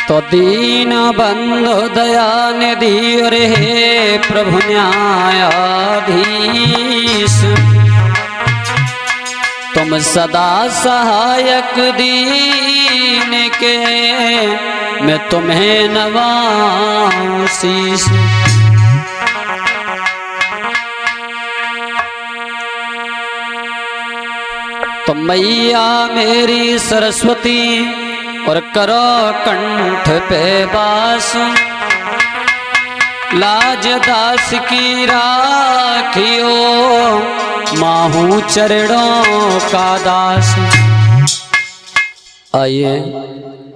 तो दीन बंधु दया निधि और हे प्रभु न्यायाधीश, तुम सदा सहायक दीन के, मैं तुम्हें नवासीस। तो मैया मेरी सरस्वती और करो कंठ पे वास, लाज दास की राखियो, माहू चरणों का दास। आइए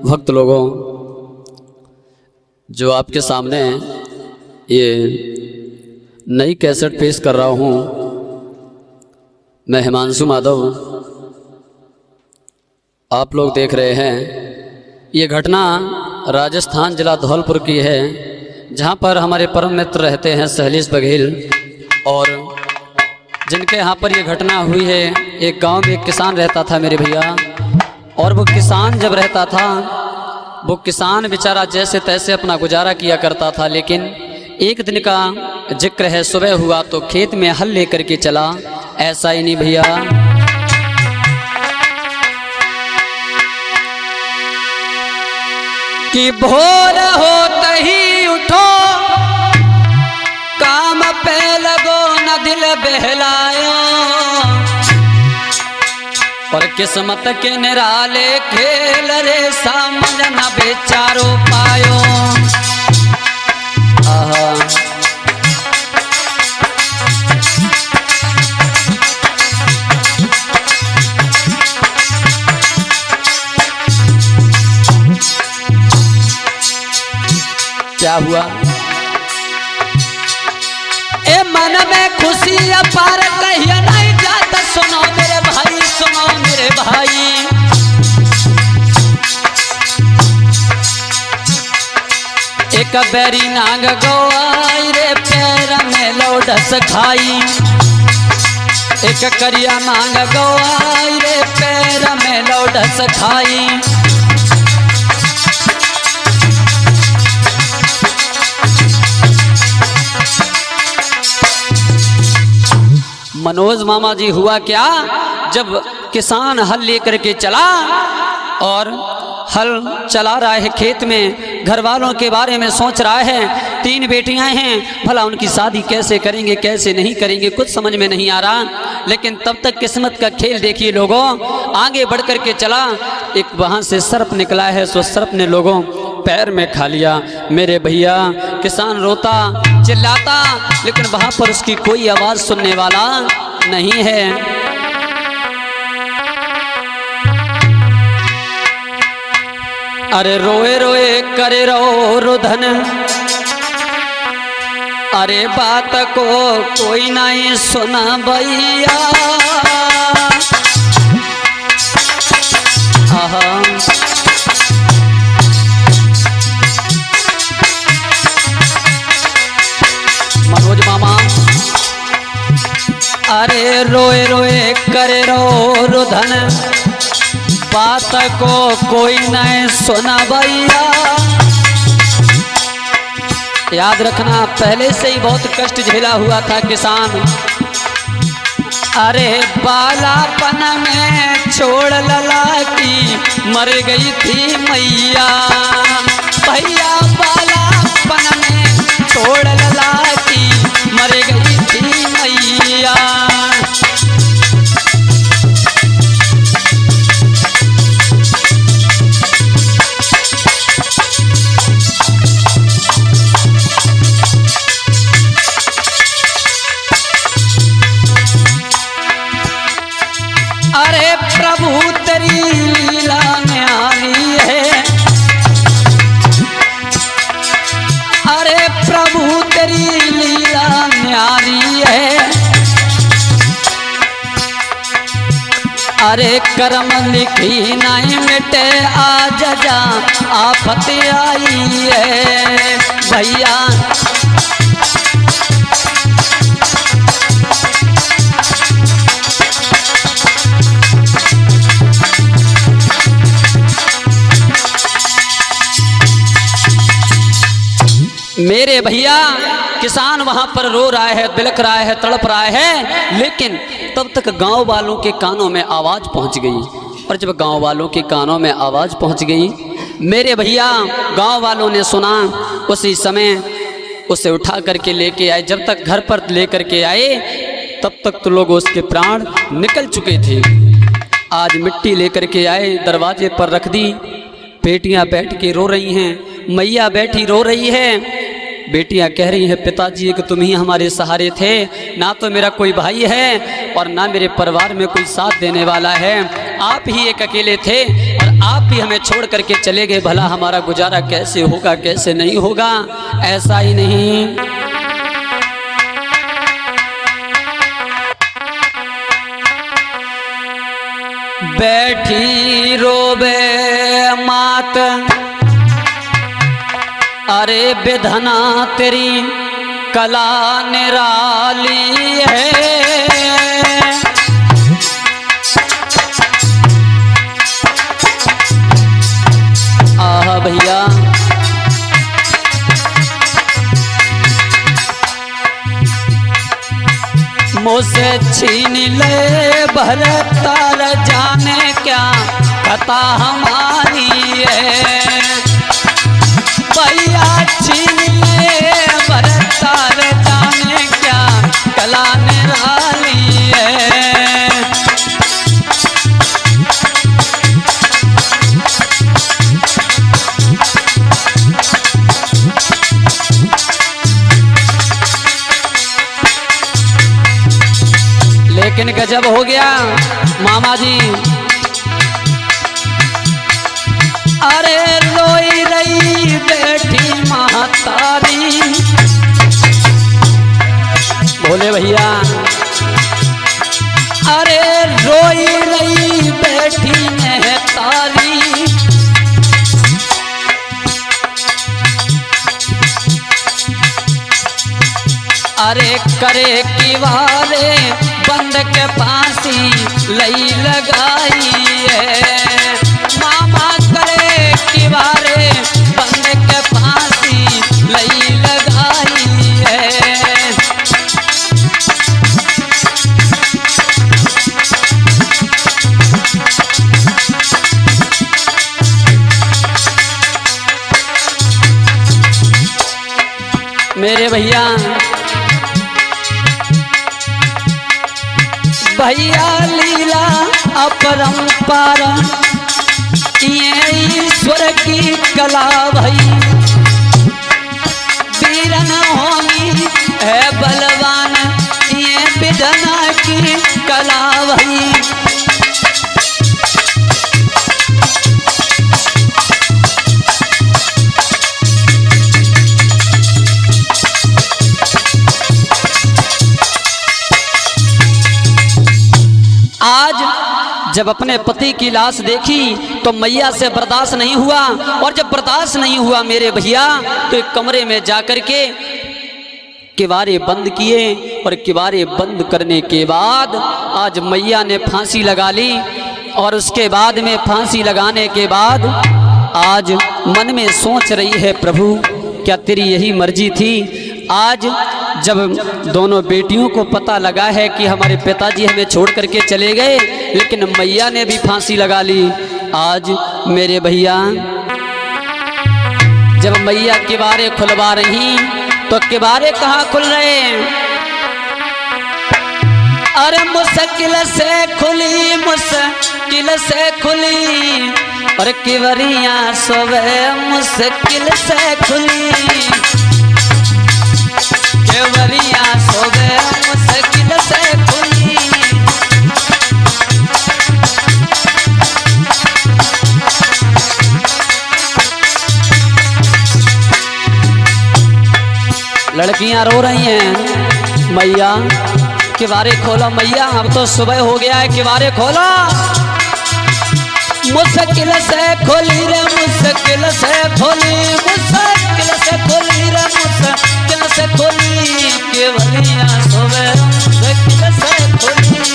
भक्त लोगों, जो आपके सामने ये नई कैसेट पेश कर रहा हूँ, मैं हिमांशु माधव। आप लोग देख रहे हैं ये घटना राजस्थान जिला धौलपुर की है, जहाँ पर हमारे परम मित्र रहते हैं सहलीस बघेल, और जिनके यहाँ पर ये घटना हुई है। एक गांव में एक किसान रहता था मेरे भैया, और वो किसान जब रहता था, वो किसान बेचारा जैसे तैसे अपना गुजारा किया करता था। लेकिन एक दिन का जिक्र है, सुबह हुआ तो खेत में हल लेकर के चला। ऐसा ही नहीं भैया, कि भोर होते ही उठो, काम पे लगो न दिल बहलायो, और किस्मत के निराले खेल रे समझ न बेचारो पायो। आहा क्या हुआ? ए मन में खुशी अपार कहिए नहीं जाता, सुनो मेरे भाई, सुनो मेरे भाई। एक बैरी नाग गोआई रे पैर में लोडस खाई, एक करिया नाग गोआई रे पैर में लोडस खाई। मनोज मामा जी, हुआ क्या? जब किसान हल लेकर के चला और हल चला रहा है खेत में, घर वालों के बारे में सोच रहा है। 3 बेटियां हैं, भला उनकी शादी कैसे करेंगे, कैसे नहीं करेंगे, कुछ समझ में नहीं आ रहा। लेकिन तब तक किस्मत का खेल देखिए लोगों, आगे बढ़ कर के चला। एक वहाँ से सर्प निकला है, सो सर्प ने लोगों पैर में खा लिया। मेरे भैया, किसान रोता चिल्लाता, लेकिन वहाँ पर उसकी कोई आवाज़ सुनने वाला नहीं है। अरे रोए रोए करे रो रुधन, अरे बात को कोई नहीं सुना भैया। आहा मनोज मामा, अरे रोए रोए करे रो रुधन, बात को कोई नहीं सुना भैया। याद रखना, पहले से ही बहुत कष्ट झेला हुआ था किसान। अरे बालापन में छोड़ लला की मर गई थी मैया, भैया बालापन में छोड़ लला की मर गई थी मैया। अरे प्रभु तेरी लीला न्यारी है, अरे प्रभु तेरी लीला न्यारी है। अरे कर्म लिखी नहीं मिटे, आज जा आफत आई है भैया। मेरे भैया किसान वहां पर रो रहा है, बिलख रहा है, तड़प रहा है, लेकिन तब तक गांव वालों के कानों में आवाज़ पहुंच गई। और जब गांव वालों के कानों में आवाज़ पहुंच गई, मेरे भैया गांव वालों ने सुना, उसी समय उसे उठा करके लेके आए। जब तक घर पर लेकर के आए तब तक तो लोग उसके प्राण निकल चुके थे। आज मिट्टी लेकर के आए, दरवाजे पर रख दी। बेटियां बैठ के रो रही हैं, मैया बैठी रो रही है। बेटियां कह रही हैं, पिताजी कि तुम ही हमारे सहारे थे, ना तो मेरा कोई भाई है और ना मेरे परिवार में कोई साथ देने वाला है। आप ही एक अकेले थे और आप ही हमें छोड़ करके चले गए। भला हमारा गुजारा कैसे होगा, कैसे नहीं होगा? ऐसा ही नहीं, बैठी रोबे मात, अरे विधना तेरी कला निराली है। आह भैया, मुझसे छीन ले भरतार, जाने क्या कथा हमारी है। भैया छीन ले भरतार, जाने क्या कला निराली है। लेकिन गजब हो गया मामा जी। अरे रोई रही बैठी महतारी, बोले भैया, अरे रोई रही बैठी महतारी। अरे करे किवारे बंद के फांसी लई लगाई है। मामा करे किवारे बंद के फांसी लई लगाई है। मेरे भैया, भैया लीला अपरंपार, ये ईश्वर की कला भई। वीरन होनी है बलवान, ये विधना की कला भई। आज जब अपने पति की लाश देखी तो मैया से बर्दाश्त नहीं हुआ, और जब बर्दाश्त नहीं हुआ मेरे भैया तो एक कमरे में जाकर के किवारे बंद किए, और किवारे बंद करने के बाद आज मैया ने फांसी लगा ली। और उसके बाद में फांसी लगाने के बाद आज मन में सोच रही है, प्रभु क्या तेरी यही मर्जी थी? आज जब दोनों बेटियों को पता लगा है कि हमारे पिताजी हमें छोड़ करके चले गए, लेकिन मैया ने भी फांसी लगा ली। आज मेरे भैया जब मैया किवारे खुलवा रही तो किवारे कहाँ खुल रहे? अरे मुश्किल से खुली, मुश्किल से खुली, और किवरियाँ सोवे मुश्किल से खुली। केवरियाँ सोवे मुश्किल से खुली। लड़कियां रो रही हैं, मैया किवारे खोलो, मैया अब तो सुबह हो गया है, किवारे खोलो। मुश्किल से खोली रे, मुश्किल से खोली, मुश्किल से खोली रे, मुश्किल से खोली। केवलियां सोवे मुश्किल से खोली।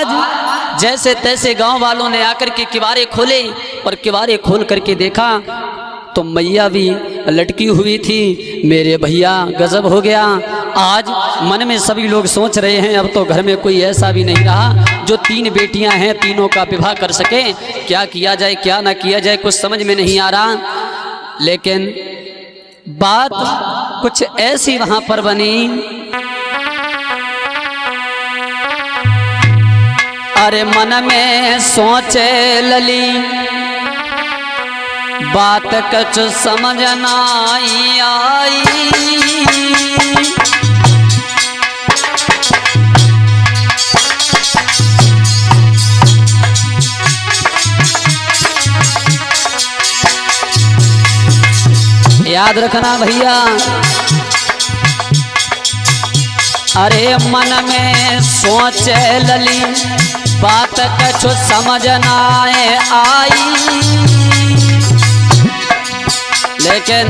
आज जैसे तैसे गांव वालों ने आकर के किवारे खोले और किवारे खोल करके देखा तो मैया भी लटकी हुई थी। मेरे भैया गजब हो गया। आज मन में सभी लोग सोच रहे हैं अब तो घर में कोई ऐसा भी नहीं रहा जो 3 बेटियां हैं तीनों का विवाह कर सके। क्या किया जाए क्या ना किया जाए कुछ समझ में नहीं आ रहा। लेकिन बात कुछ ऐसी वहां पर बनी। अरे मन में सोचे लली बात कुछ समझ ना आई। याद रखना भैया। अरे मन में सोचे लली बात कुछ समझ ना आई। लेकिन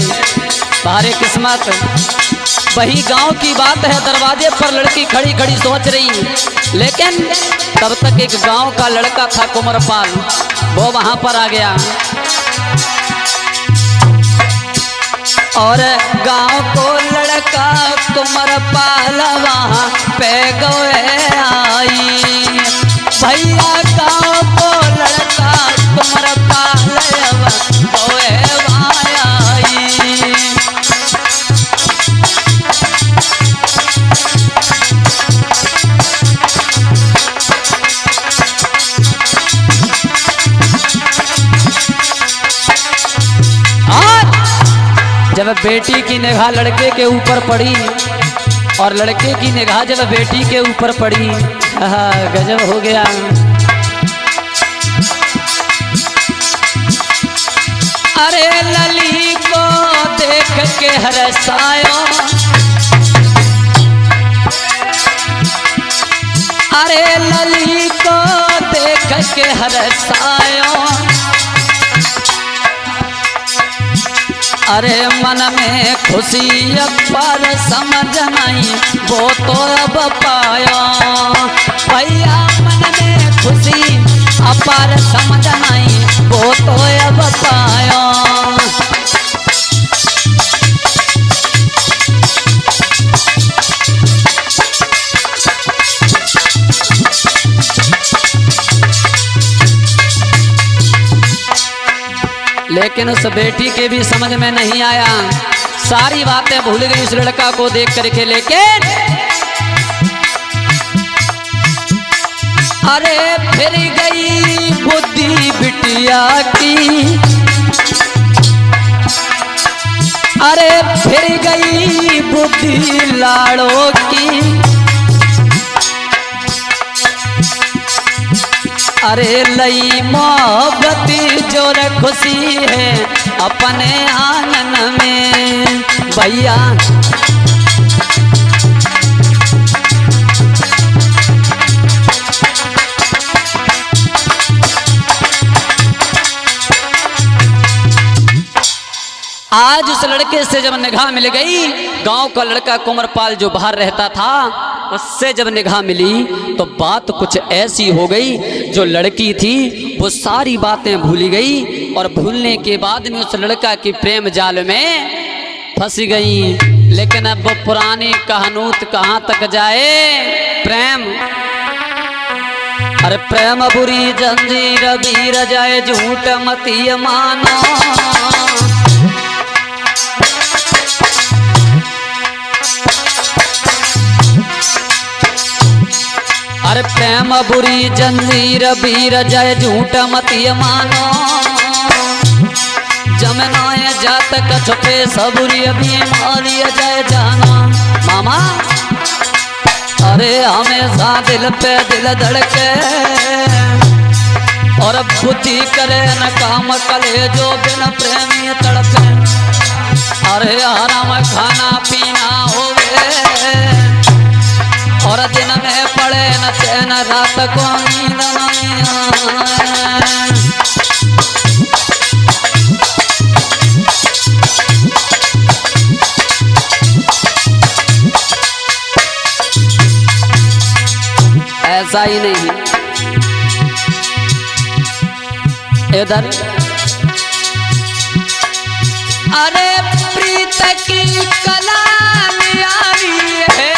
बाहरी किस्मत वही गांव की बात है। दरवाजे पर लड़की खड़ी खड़ी सोच रही। लेकिन तब तक एक गांव का लड़का था कुंवरपाल, वो वहां पर आ गया और गांव को लड़का कुंवरपाल वहां पे गए आई। भैया गांव को लड़का कुंवरपाल गए जब बेटी की निगाह लड़के के ऊपर पड़ी और लड़के की निगाह जब बेटी के ऊपर पड़ी, गजब हो गया। अरे लली को देख के हरसायो, अरे लली को देख के हरसायो। अरे मन में खुशी पर समझ नहीं वो तो अब पाया। भैया मन में खुशी पर समझ नहीं वो तो अब पाया। लेकिन उस बेटी के भी समझ में नहीं आया, सारी बातें भूल गई उस लड़का को देख करके। लेकिन अरे फिर गई बुद्धि बिटिया की, अरे फिर गई बुद्धि लाड़ों की। अरे लई मोहब्बत जोर खुशी है अपने आंगन में। भैया आज उस लड़के से जब निगाह मिल गई, गांव का लड़का कुंवरपाल जो बाहर रहता था उससे जब निगाह मिली तो बात कुछ ऐसी हो गई, जो लड़की थी वो सारी बातें भूली गई और भूलने के बाद में उस लड़का की प्रेम जाल में फंस गई। लेकिन अब वो पुरानी कहानूत कहाँ तक जाए। प्रेम अरे प्रेम बुरी जंजीर वीर जाए झूठ मती मानो। अरे प्रेम बुरी जंजीर वीर जय झूठ मती मानो। जमनाए जात कछुपे सबुरी अभी मारी जय जाना। मामा अरे हमेशा दिल पे दिल धड़के और बुद्धि करे न काम कले जो बिन प्रेमी तड़पे। अरे आराम खाना पीना होवे और दिन में पड़े न चैन रात को नींद नहीं आए। ऐसा ही नहीं इधर अरे प्रीत की कला न्यारी है,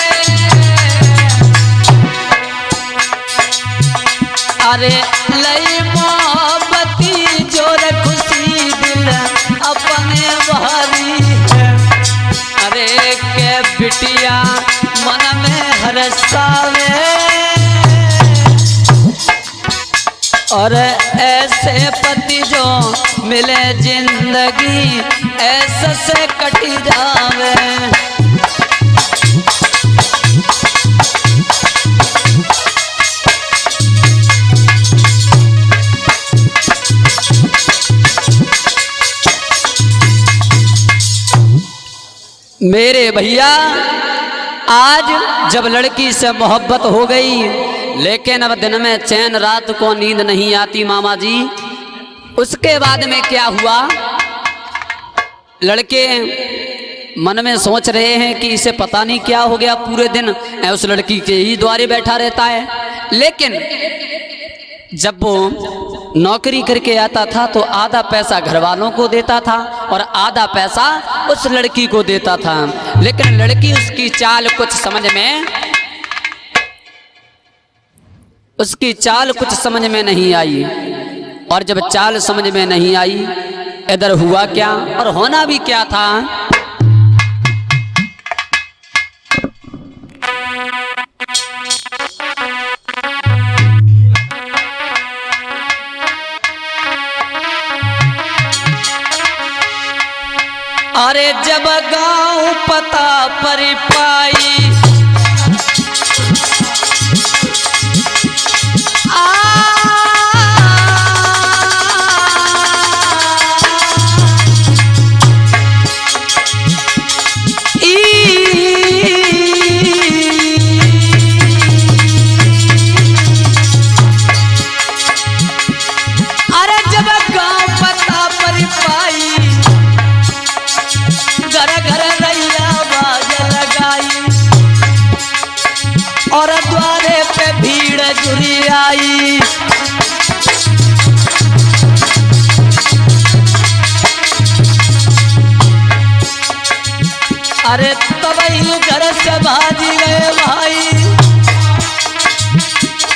अरे लई मोहब्बती जोर खुशी दिल अपने भारी है, अरे के बिटिया मन में हरसावे, और ऐसे पति जो मिले जिंदगी ऐसे से कटी जावे। मेरे भैया आज जब लड़की से मोहब्बत हो गई, लेकिन अब दिन में चैन रात को नींद नहीं आती मामा जी। उसके बाद में क्या हुआ, लड़के मन में सोच रहे हैं कि इसे पता नहीं क्या हो गया, पूरे दिन उस लड़की के ही द्वारे बैठा रहता है। लेकिन जब वो नौकरी करके आता था तो आधा पैसा घर वालों को देता था और आधा पैसा उस लड़की को देता था। लेकिन लड़की उसकी चाल कुछ समझ में नहीं आई, और जब चाल समझ में नहीं आई, इधर हुआ क्या और होना भी क्या था। अरे जब गांव पता पर पाई, और द्वारे पे भीड़ जुड़ी आई। अरे तब ही घर से भाजी गए भाई,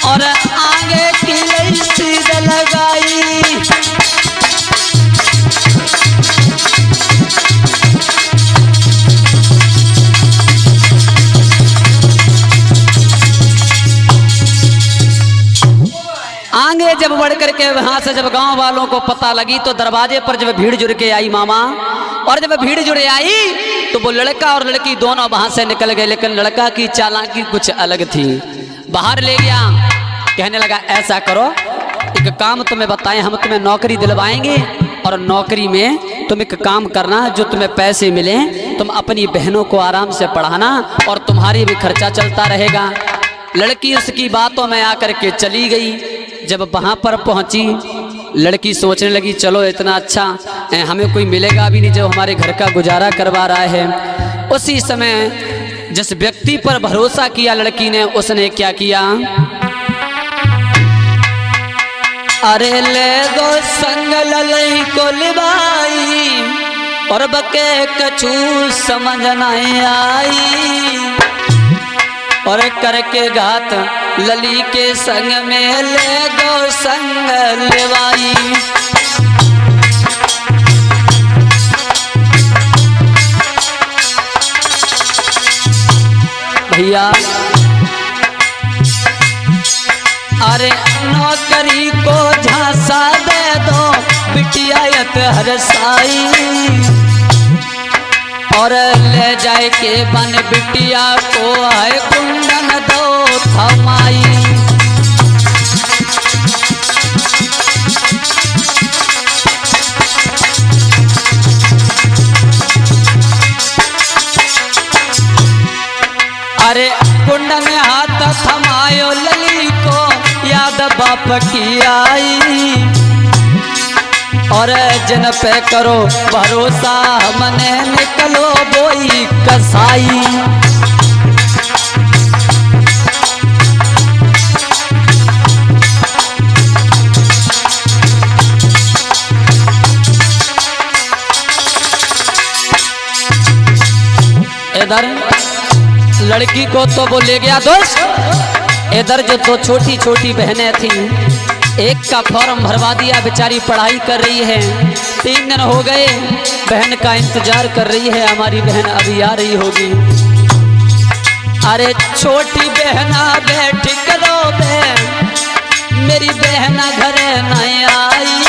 और आगे की लई सीध लगाई। आगे जब बढ़ करके वहां से जब गांव वालों को पता लगी तो दरवाजे पर जब भीड़ जुड़ के आई मामा, और जब भीड़ जुड़े आई तो वो लड़का और लड़की दोनों वहां से निकल गए। लेकिन लड़का की चालाकी कुछ अलग थी, बाहर ले गया, कहने लगा ऐसा करो, एक काम तुम्हें बताएं, हम तुम्हें नौकरी दिलवाएंगे और नौकरी में तुम एक काम करना, जो तुम्हें पैसे मिले तुम अपनी बहनों को आराम से पढ़ाना और तुम्हारी भी खर्चा चलता रहेगा। लड़की उसकी बातों में आकर के चली गई। जब वहाँ पर पहुँची, लड़की सोचने लगी चलो इतना अच्छा हमें कोई मिलेगा भी नहीं जो हमारे घर का गुजारा करवा रहा है। उसी समय जिस व्यक्ति पर भरोसा किया लड़की ने, उसने क्या किया, अरे ले दो संग ललई को लिबाई और बके कछू समझ नहीं आई, और करके घात लली के संग में ले दो संग लिवाई। भैया अरे नौकरी को झांसा दे दो बिटियायत हर साई, और ले जाए के बन बिटिया को है कुंदन दो थमाई। अरे कुंडन हाथ थमायो लली को याद बाप की आई, और जिन पे करो भरोसा हमने निकलो बोई कसाई। लड़की को तो वो ले गया दोस्त। इधर जो दो छोटी छोटी बहनें थी, एक का फॉर्म भरवा दिया, बेचारी पढ़ाई कर रही है। 3 दिन हो गए, बहन का इंतजार कर रही है, हमारी बहन अभी आ रही होगी। अरे छोटी बहना बैठ करो बे, मेरी बहना घरे नहीं आई।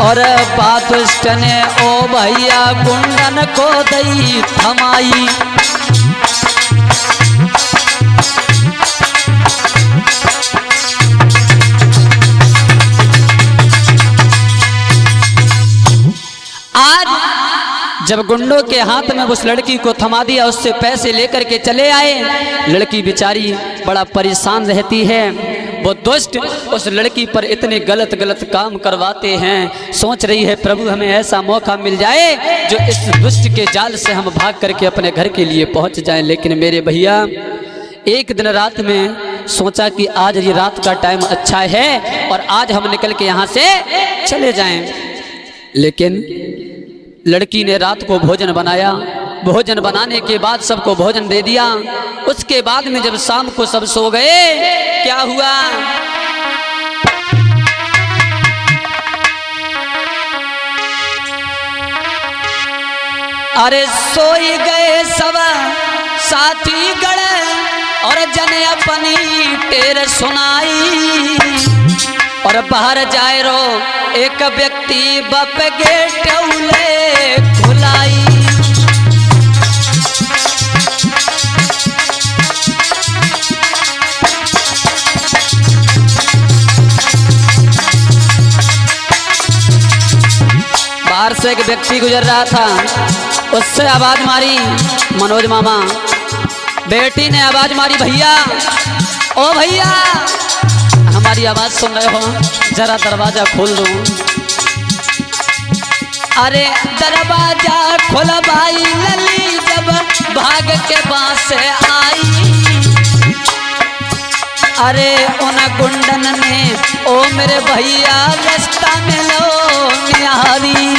और बात ने ओ भैया गुंडन को दई थमाई। आज जब गुंडों के हाथ में उस लड़की को थमा दिया, उससे पैसे लेकर के चले आए। लड़की बेचारी बड़ा परेशान रहती है। वो दुष्ट उस लड़की पर इतने गलत गलत काम करवाते हैं। सोच रही है प्रभु हमें ऐसा मौका मिल जाए जो इस दुष्ट के जाल से हम भाग करके अपने घर के लिए पहुंच जाएं। लेकिन मेरे भैया एक दिन रात में सोचा कि आज ये रात का टाइम अच्छा है और आज हम निकल के यहाँ से चले जाएं। लेकिन लड़की ने रात को भोजन बनाया। भोजन बनाने के बाद सबको भोजन दे दिया। उसके बाद में जब शाम को सब सो गए, क्या हुआ? अरे सोई गए सब साथी गड़े और जने अपनी टेर सुनाई। और बाहर जाए रो एक व्यक्ति बप गेट खुलाई। बाहर से एक व्यक्ति गुजर रहा था, उससे आवाज मारी मनोज मामा। बेटी ने आवाज मारी, भैया ओ भैया हमारी आवाज सुन रहे हो, जरा दरवाजा खोल दो। अरे दरवाजा खोल भाई, लली जब भाग के बांस से आई। अरे उन गुंडन ने ओ मेरे भैया रास्ता में लो निहारी।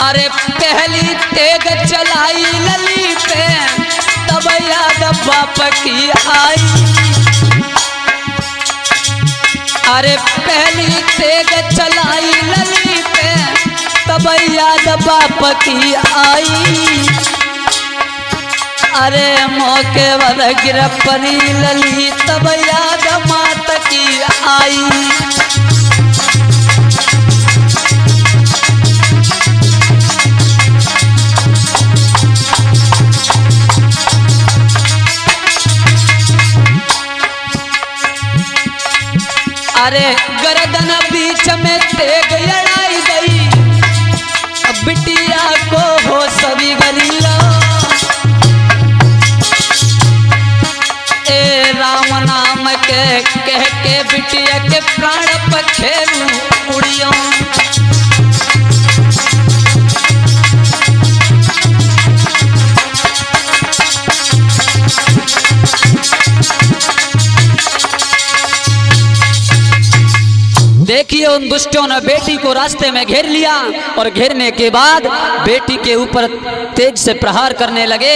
अरे पहली तेग चलाई लली पे, तब याद बाप की आई। अरे पहली तेग चलाई लली पे, तब याद बाप की आई। अरे मौके वाला गिर परी लली, तब याद मात की आई। अरे गर्दन बीच में तेग लड़ाई गई, बिटिया को हो सभी गलीला। ए राम नाम के कह के बिटिया के प्राण पखेरू उड़ियों। देखिए उन दुष्टों ने बेटी को रास्ते में घेर लिया और घेरने के बाद बेटी के ऊपर तेज से प्रहार करने लगे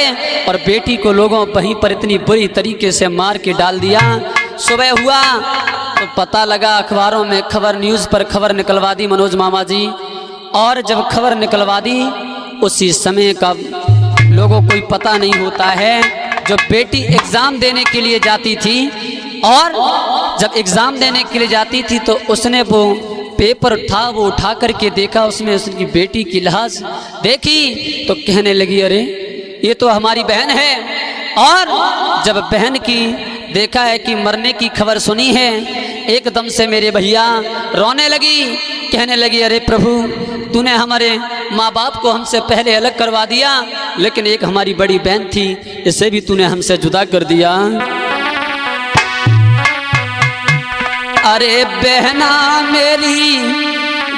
और बेटी को लोगों वहीं पर इतनी बुरी तरीके से मार के डाल दिया। सुबह हुआ तो पता लगा, अखबारों में खबर, न्यूज़ पर खबर निकलवा दी मनोज मामा जी। और जब खबर निकलवा दी उसी समय का लोगों को पता नहीं होता है, जो बेटी एग्ज़ाम देने के लिए जाती थी और जब एग्ज़ाम देने के लिए जाती थी तो उसने वो पेपर था वो उठा करके देखा, उसमें उसकी बेटी की लाश देखी तो कहने लगी अरे ये तो हमारी बहन है। और जब बहन की देखा है कि मरने की खबर सुनी है, एकदम से मेरे भैया रोने लगी, कहने लगी अरे प्रभु तूने हमारे माँ बाप को हमसे पहले अलग करवा दिया, लेकिन एक हमारी बड़ी बहन थी इसे भी तूने हमसे जुदा कर दिया। अरे बहना मेरी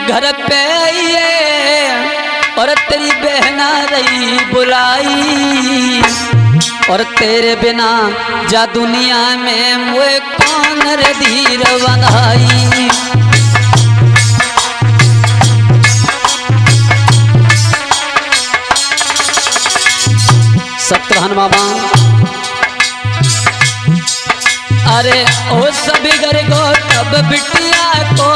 घर पे आइए और तेरी बहना रही बुलाई। और तेरे बिना जा दुनिया में मुझे कौन रे धीर बंधाई। सत्रहन मामा अरे ओ सभी घर को तब बिटिया को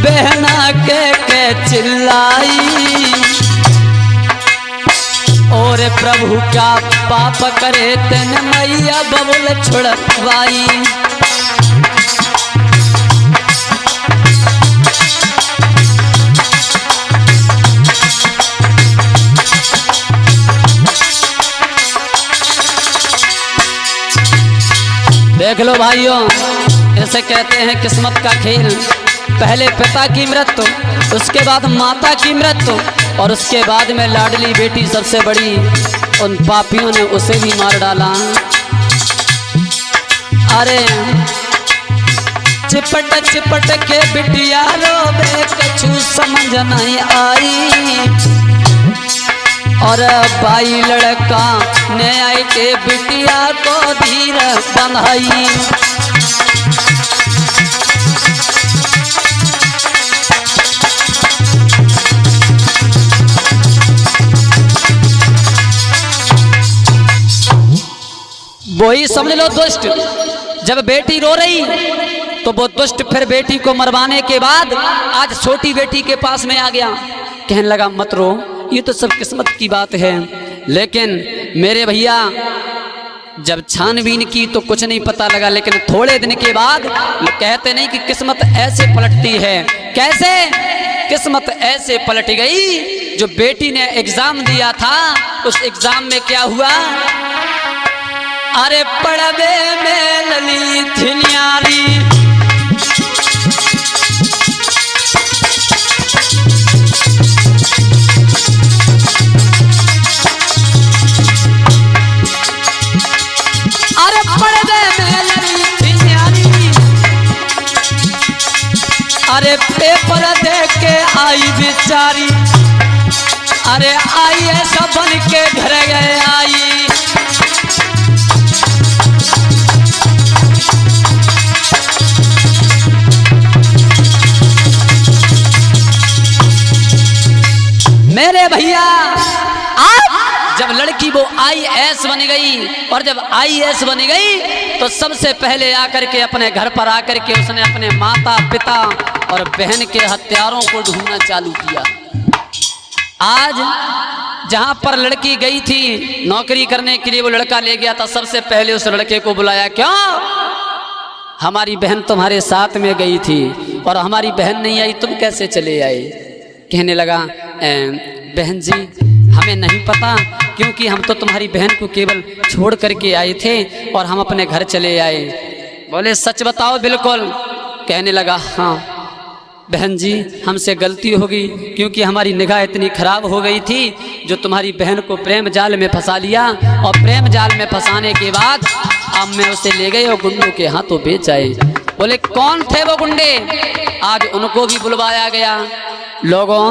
बहना के चिल्लाई। और प्रभु क्या पाप करे तेन मैया बबुल छुड़वाई। देख लो भाइयों, ऐसे कहते हैं किस्मत का खेल। पहले पिता की मृत्यु, उसके बाद माता की मृत्यु, और उसके बाद में लाडली बेटी सबसे बड़ी, उन पापियों ने उसे भी मार डाला। अरे चिपट चिपट के बिटिया रोबे कछु समझ नहीं आई। और बाई लड़का ने आई के बिटिया को धीर बंधाई। वही समझ लो दुष्ट, जब बेटी रो रही तो वो दुष्ट फिर बेटी को मरवाने के बाद आज छोटी बेटी के पास में आ गया। कहने लगा मत रो, ये तो सब किस्मत की बात है। लेकिन मेरे भैया जब छानबीन की तो कुछ नहीं पता लगा, लेकिन थोड़े दिन के बाद कहते नहीं कि किस्मत ऐसे पलटती है। कैसे किस्मत ऐसे पलट गई, जो बेटी ने एग्जाम दिया था उस एग्जाम में क्या हुआ। अरे पढ़वे में लली थी न्यारी, अरे पढ़वे में लली थी न्यारी। अरे पेपर दे के आई बेचारी, अरे आई ऐसा बन के घर गए आई। मेरे भैया आज जब लड़की वो IAS बन गई, और जब IAS बन गई तो सबसे पहले आकर के अपने घर पर आकर के उसने अपने माता पिता और बहन के हत्यारों को ढूंढना चालू किया। आज जहां पर लड़की गई थी नौकरी करने के लिए, वो लड़का ले गया था, सबसे पहले उस लड़के को बुलाया। क्यों? हमारी बहन तुम्हारे साथ में गई थी और हमारी बहन नहीं आई, तुम कैसे चले आए? कहने लगा बहन जी हमें नहीं पता, क्योंकि हम तो तुम्हारी बहन को केवल छोड़ करके आए थे और हम अपने घर चले आए। बोले सच बताओ बिल्कुल? कहने लगा हाँ बहन जी हमसे गलती हो गई, क्योंकि हमारी निगाह इतनी खराब हो गई थी, जो तुम्हारी बहन को प्रेम जाल में फंसा लिया, और प्रेम जाल में फंसाने के बाद अब मैं उसे ले गए और गुंडों के हाथों बेच आए। बोले कौन थे वो गुंडे? आज उनको भी बुलवाया गया। लोगों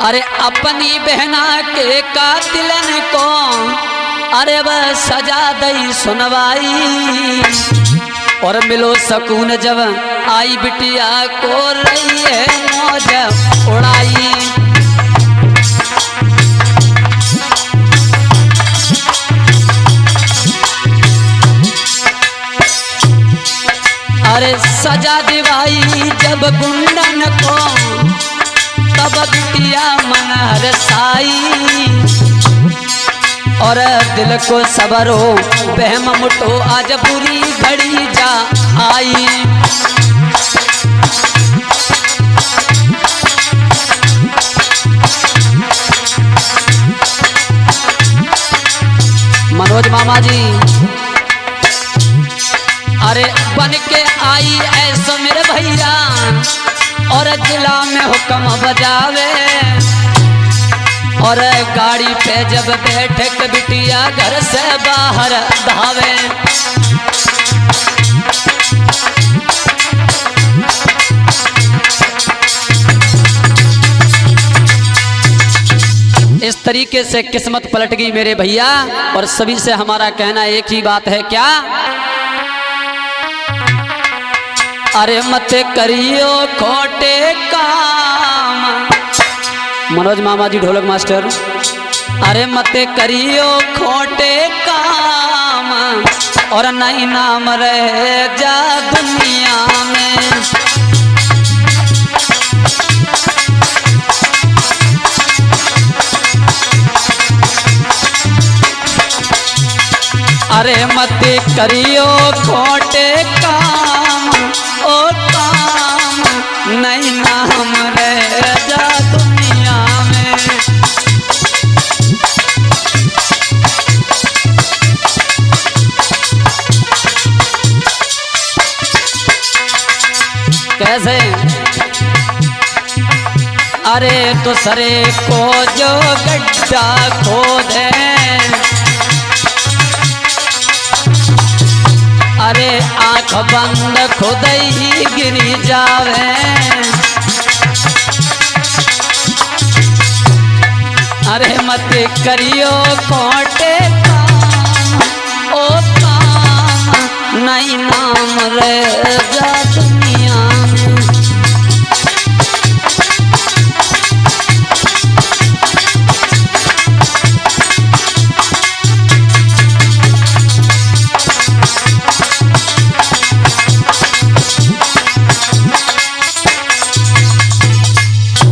अरे अपनी बहना के कातिलन को अरे वह सजा दई सुनवाई, और मिलो सकून जब आई बिटिया को रही है मौज उड़ाई। अरे सजा दिवाई जब गुंडन को, तब बिटिया मन हरसाई, और दिल को सबर हो बहम मुठो आज बुरी घड़ी जा आई। मनोज मामा जी अरे बन के आई ऐसा मेरे भैया, और जिला में हुक्म बजावे, और गाड़ी पे जब बैठे के बिटिया घर से बाहर धावे। तरीके से किस्मत पलट गई मेरे भैया। और सभी से हमारा कहना एक ही बात है, क्या? अरे मत करियो खोटे काम। मनोज मामा जी ढोलक मास्टर। अरे मत करियो खोटे काम और नहीं नाम रह जा दुनिया में। अरे मत करियो खोटे काम, ओ काम नहीं नाम रह जा दुनिया में। कैसे? अरे दूसरे को जो गड्ढा खोदे, अरे आंख बंद खुद ही गिरी जावे। अरे मत करियो खोटे काम, ओ काम नहीं नाम रह जा।